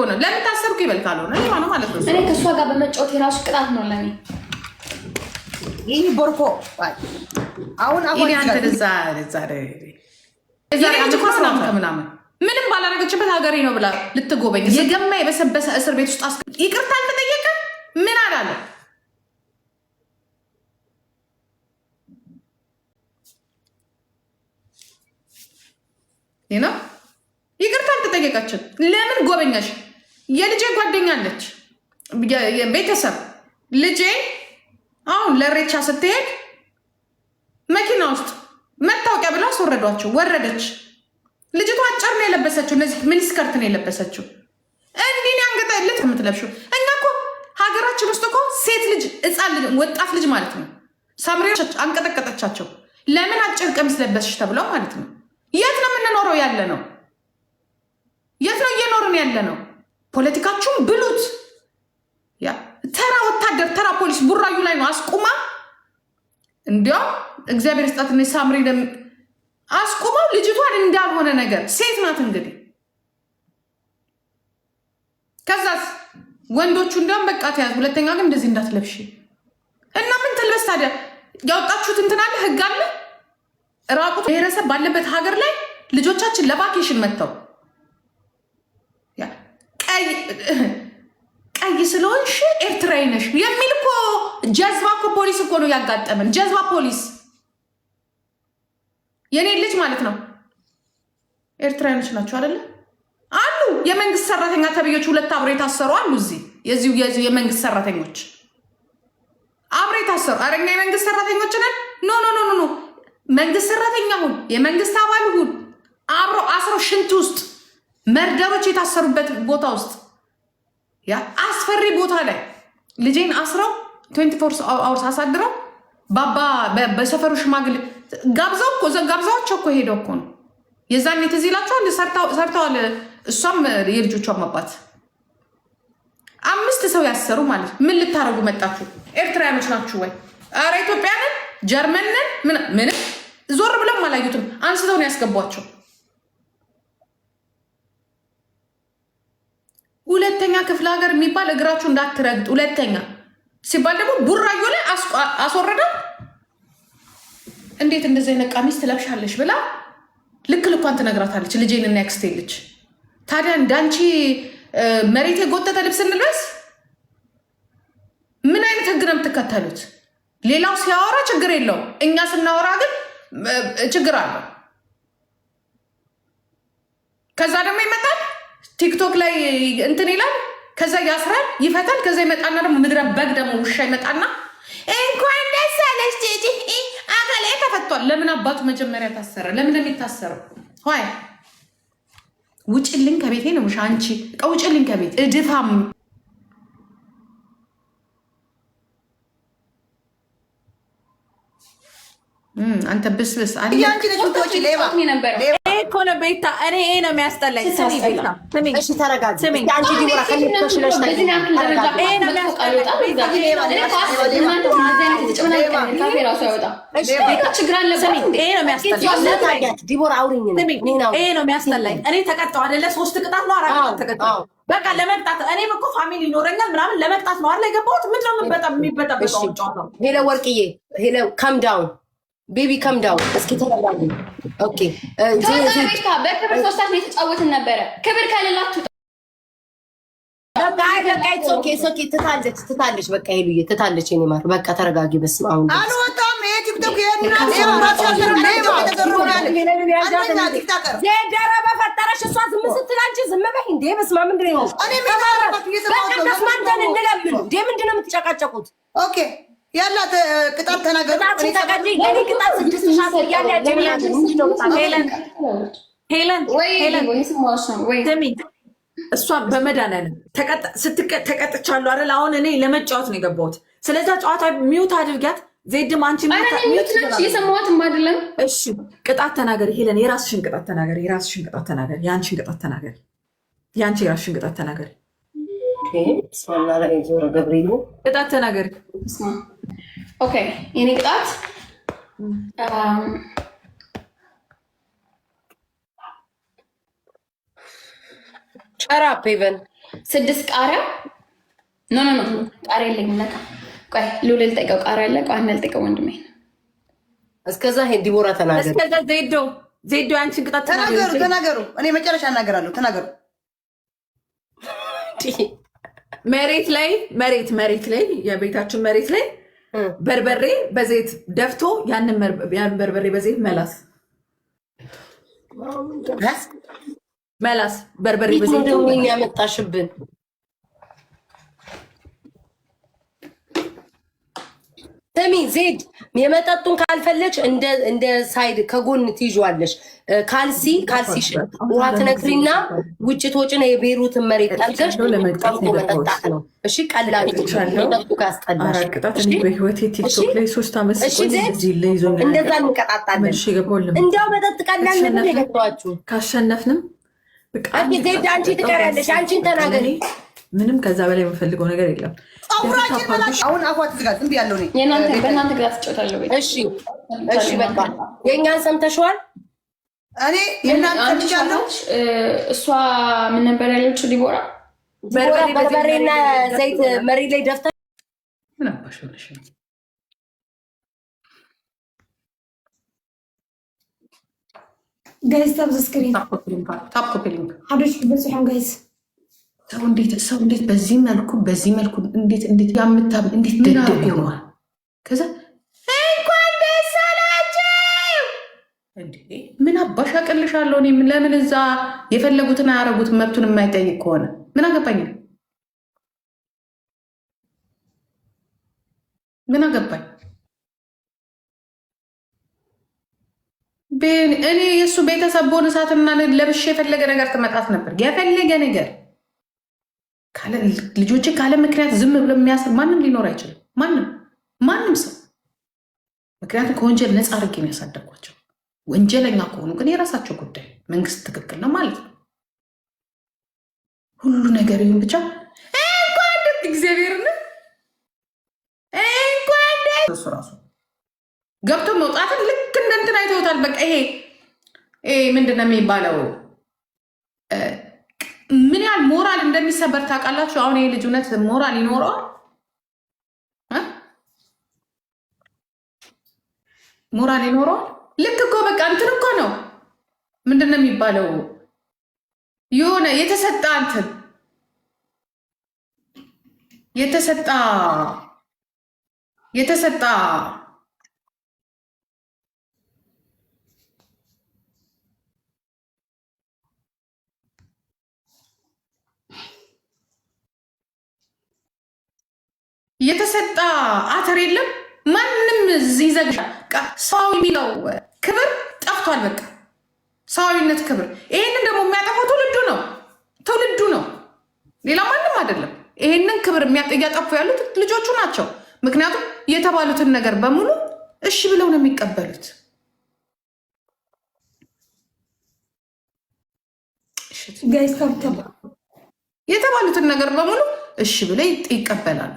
ነው ለምን ታሰርኩ ይበልካል ነው እኔ ማለት ነው እኔ ከሷ ጋር በመጫወት የራሱ ቅጣት ነው ለኔ ይሄ ቦርኮ አሁን አንተ ምናምን ምንም ባላረገችበት ሀገሬ ነው ብላ ልትጎበኝ የገማ የበሰበሰ እስር ቤት ውስጥ ይቅርታ አልተጠየቀ ምን አላለ ይቅርታ አልተጠየቀችም ለምን ጎበኛሽ የልጄ ጓደኛ አለች ቤተሰብ ልጄ አሁን ለሬቻ ስትሄድ መኪና ውስጥ መታወቂያ ብላ አስወረዷቸው ወረደች ልጅቷ አጭር ነው የለበሰችው እነዚህ ሚኒስከርት ነው የለበሰችው እንዲህ ያንገጠልት የምትለብሽው እኛ እኮ ሀገራችን ውስጥ እኮ ሴት ልጅ ህፃን ልጅ ወጣት ልጅ ማለት ነው ሳምሪዎች አንቀጠቀጠቻቸው ለምን አጭር ቀሚስ ለበስሽ ተብለው ማለት ነው የት ነው የምንኖረው ያለ ነው የት ነው እየኖርን ያለ ነው ፖለቲካችሁን ብሉት ያ ተራ ወታደር ተራ ፖሊስ ቡራዩ ላይ ነው አስቁማ እንዲያው እግዚአብሔር ስጣትና ሳምሪ አስቁማው ልጅቷን እንዳልሆነ ነገር ሴት ናት እንግዲህ ከዛስ ወንዶቹ እንደም በቃ ተያዝ ሁለተኛ ግን እንደዚህ እንዳትለብሽ እና ምን ትልበስ ታዲያ ያወጣችሁት እንትን አለ ህግ አለ ራቁት ብሔረሰብ ባለበት ሀገር ላይ ልጆቻችን ለቫኬሽን መጥተው ያ ቀይ ስለሆንሽ ኤርትራዊ ነሽ የሚል እኮ ጀዝባ እኮ ፖሊስ እኮ ነው ያጋጠመን ጀዝባ ፖሊስ የኔ ልጅ ማለት ነው ኤርትራውያኖች ናቸው አይደለ አሉ የመንግስት ሰራተኛ ተብዮች ሁለት አብሮ የታሰሩ አሉ እዚህ የዚሁ የመንግስት ሰራተኞች አብሮ የታሰሩ አረኛ የመንግስት ሰራተኞች ነን ኖ መንግስት ሰራተኛ ሁን የመንግስት አባል ሁን አብሮ አስሮ ሽንት ውስጥ መርደሮች የታሰሩበት ቦታ ውስጥ ያ አስፈሪ ቦታ ላይ ልጄን አስረው 24 አወርስ አሳድረው ባባ በሰፈሩ ሽማግሌ ጋብዛቸው እኮ ሄደው እኮ ነው የዛኔ ትዝ ይላችኋል ሰርተዋል እሷም የልጆቿም አባት 5 ሰው ያሰሩ ማለት ምን ልታረጉ መጣችሁ ኤርትራውያኖች ናችሁ ወይ ኧረ ኢትዮጵያንን ጀርመንን ምንም ዞር ብለው አላዩትም አንስተው ነው ያስገቧቸው ሁለተኛ ክፍለ ሀገር የሚባል እግራችሁ እንዳትረግጥ ሁለተኛ ሲባል ደግሞ ቡራዮ ላይ አስወረደው እንዴት እንደዚህ አይነት ቀሚስ ትለብሻለሽ ብላ ልክ ልኳን ትነግራታለች ልጄንና ያክስቴ ልጅ ታዲያ እንዳንቺ መሬት የጎተተ ልብስ እንልበስ ምን አይነት ህግ ነው የምትከተሉት ሌላው ሲያወራ ችግር የለው እኛ ስናወራ ግን ችግር አለው ከዛ ደግሞ ይመጣል ቲክቶክ ላይ እንትን ይላል ከዛ ያስራል ይፈታል ከዛ ይመጣና ደግሞ ምድረ በግ ደግሞ ውሻ ይመጣና እንኳን ደስ አለሽ ጂጂ አካሌ ተፈቷል ለምን አባቱ መጀመሪያ ታሰረ ለምን የሚታሰረው ሆይ ውጭልኝ ከቤቴ ነው አንቺ ውጭልኝ ከቤት እድፋም አንተ ብስብስ አንቺ ነሽ ወጪ ሌባ እኮ ነው ቤታ እኔ ነው የሚያስጠላኝ ስሚ ቤታ ስሚ እሺ ተረጋጊ አንቺ ዲቦራ ከነሽ ነሽ ዲቦራ አውሪኝ ይሄ ነው የሚያስጠላኝ እኔ ተቀጣው አይደለ 3 ቅጣት ነው 4 ቅጣት ተቀጣው በቃ ለመቅጣት እኔም እኮ ፋሚሊ ይኖረኛል ምናምን ለመቅጣት ነው አይደል የገባሁት ምንድነው በጣም የሚበጣበጣው ጫው ሄሎ ወርቅዬ ሄሎ ካም ዳውን ቤቢ ካም ዳውን እስኪ ተረጋጊ ኦኬ ቤታ በክብር ሶስታት ነው የተጫወትን ነበረ ክብር ከሌላችሁ ኦኬ ትታለች በቃ ሄሉዬ ትታለች የኔ ማር በቃ ተረጋጊ በስመ አብ አልወጣም ይሄ ቲክቶክ የደረ በፈጠረሽ እሷ ዝም ስትል አንቺ ዝም በይ እንዴ በስመ አብ ምንድን ነው ተስማምተን እንለምን እንዴ ምንድን ነው የምትጨቃጨቁት ኦኬ ያላት ቅጣት ተናገሩ ቅጣት 6 ሻት ያለ ሄለን እሷ በመድኃኒዓለም ተቀጥቻለሁ አይደል አሁን እኔ ለመጫወት ነው የገባሁት ስለዛ ጨዋታ ሚውት አድርጊያት ዜድም አንቺ ሚውት ነች የሰማኋትም አይደለም እሺ ቅጣት ተናገሪ ሄለን የራስሽን ቅጣት ተናገሪ ያንቺን ቅጣት ተናገሪ የራስሽን ቅጣት ተናገሪ ቅጣት ተናገሪ ኦኬ የኔ ቅጣት ሸራፕ ኢቨን 6 ቃሪያ ኖ ቃሪያ የለኝም ለካ። ቆይ ሉል ልጠይቀው ቃሪያ አለ። ቆይ ልጠይቀው ወንድሜ። እስከዛ ዲቦራ ተናገር። እስከዛ ዜዶ አንቺን ቅጣት ተናገሩ። እኔ መጨረሻ እናገራለሁ። ተናገሩ። መሬት ላይ የቤታችን መሬት ላይ በርበሬ በዘይት ደፍቶ ያንን በርበሬ በዘይት መላስ በርበሬ በዘይት ያመጣሽብን ተሚ ዜድ የመጠጡን ካልፈለች እንደ ሳይድ ከጎን ትይዣለሽ። ካልሲሽን ውሃ ትነክሪና ውጭ ትወጪና የቤሩትን መሬት ጠልቀሽ ጠምቆ መጠጣት ነው። እሺ ቀላል መጠጡ ካስጠላሽ እንደዛ እንቀጣጣለን። እንዲያው መጠጥ ቀላል ነበር የገባችሁ። ካሸነፍንም ዜድ አንቺ ትቀሪያለሽ። አንቺን ተናገሪ። ምንም ከዛ በላይ የምፈልገው ነገር የለም። አሁን አፏት ዝጋት። እምቢ ያለው በእናንተ ግዛት ትጫወታለሁ። እሺ በቃ የእኛን ሰምተሽዋል። እኔ የእናንተ ልጃለሁ። እሷ ምን ነበር ያለችው? ዲቦራ በርበሬና ዘይት መሬት ላይ ደፍታ ምን አባሽ ሆነሽ ነው? ጋይስ ታብ ስክሪን ታፕ ኮፒ ሊንክ ሀዶች በጽሖን ጋይስ ሰው እንዴት በዚህ መልኩ እንዴት ያምታብ እንዴት ደደብ ይሆናል? ከዛ እንኳን ደስ አላችሁ እንዴ! ምን አባሽ አቅልሻለሁ እኔ ለምን እዛ የፈለጉትን አያረጉት? መብቱን የማይጠይቅ ከሆነ ምን አገባኝ? ምን አገባኝ? እኔ የእሱ ቤተሰብ በሆነ ሰዓትና ለብሼ የፈለገ ነገር ትመጣት ነበር። የፈለገ ነገር ልጆች ካለ ምክንያት ዝም ብሎ የሚያስር ማንም ሊኖር አይችልም። ማንም ሰው ምክንያቱም ከወንጀል ነፃ አድርጌ ነው ያሳደግኳቸው። ወንጀለኛ ከሆኑ ግን የራሳቸው ጉዳይ፣ መንግስት ትክክል ነው ማለት ነው። ሁሉ ነገር ይሁን ብቻ እንኳን እግዚአብሔርን እንኳን እሱ ራሱ ገብቶ መውጣትን ልክ እንደ እንትን አይተውታል። በቃ ይሄ ምንድን ነው የሚባለው? ምን ያህል ሞራል እንደሚሰበር ታውቃላችሁ? አሁን ይሄ ልጅ እውነት ሞራል ይኖረዋል? ሞራል ይኖረዋል? ልክ እኮ በቃ እንትን እኮ ነው። ምንድን ነው የሚባለው? የሆነ የተሰጣ እንትን የተሰጣ የተሰጣ አተር የለም። ማንም ይዘግሻ ሰው የሚለው ክብር ጠፍቷል። በቃ ሰዋዊነት ክብር። ይሄንን ደግሞ የሚያጠፋው ትውልዱ ነው፣ ሌላ ማንም አይደለም። ይሄንን ክብር እያጠፉ ያሉት ልጆቹ ናቸው። ምክንያቱም የተባሉትን ነገር በሙሉ እሺ ብለው ነው የሚቀበሉት። የተባሉትን ነገር በሙሉ እሺ ብለው ይቀበላሉ።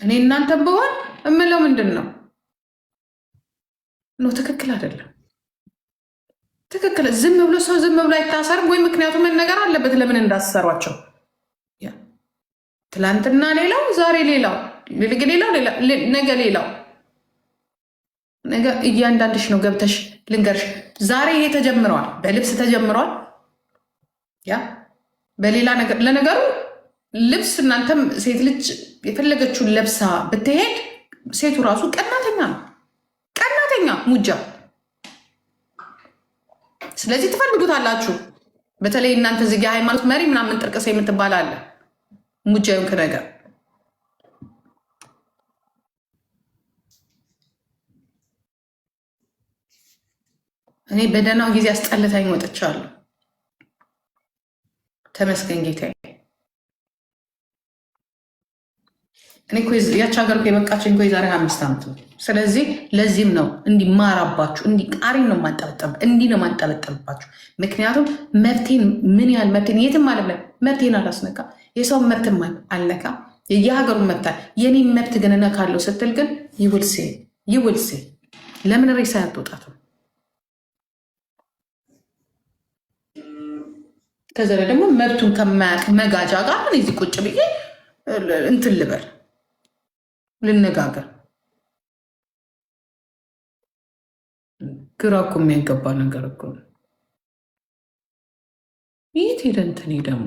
እኔ እናንተም በሆን እምለው ምንድን ነው ትክክል አይደለም። ትክክል ዝም ብሎ ሰው ዝም ብሎ አይታሰርም ወይ? ምክንያቱም ነገር አለበት ለምን እንዳሰሯቸው። ትላንትና ሌላው፣ ዛሬ ሌላው፣ ነገ ሌላው። ነገ እያንዳንድሽ ነው ገብተሽ ልንገርሽ። ዛሬ ይሄ ተጀምረዋል፣ በልብስ ተጀምረዋል። በሌላ ነገር ለነገሩ ልብስ እናንተም ሴት ልጅ የፈለገችውን ለብሳ ብትሄድ ሴቱ ራሱ ቀናተኛ ሙጃ። ስለዚህ ትፈልጉታላችሁ። በተለይ እናንተ እዚህ የሃይማኖት መሪ ምናምን ጥርቅስ የምትባል አለ ሙጃ ይሁንክ ነገር እኔ በደህናው ጊዜ አስጠልታኝ ወጥቻለሁ። ተመስገን ጌታዬ። እኔ ያች ሀገር የበቃችን የዛሬ 5 ዓመት ነው። ስለዚህ ለዚህም ነው እንዲማራባችሁ ቃሪን ነው ማንጠበጠብ እንዲህ ነው ማንጠበጠብባችሁ። ምክንያቱም መብቴን ምን ያህል መብቴን የትም አለም ላይ መብቴን አላስነካ፣ የሰውን መብትም አልነካ፣ የሀገሩን መብት የኔ መብት ግን እነካለሁ ስትል ግን ይውልሴ ለምን ሬሳ ያትወጣትም? ከዛ ደግሞ መብቱን ከማያውቅ መጋጃ ጋር ምን እዚህ ቁጭ ብዬ እንትን ልበል ልነጋገር? ግራ እኮ የሚያገባ ነገር እኮ ነው። የት ሄደ እንትኔ ደግሞ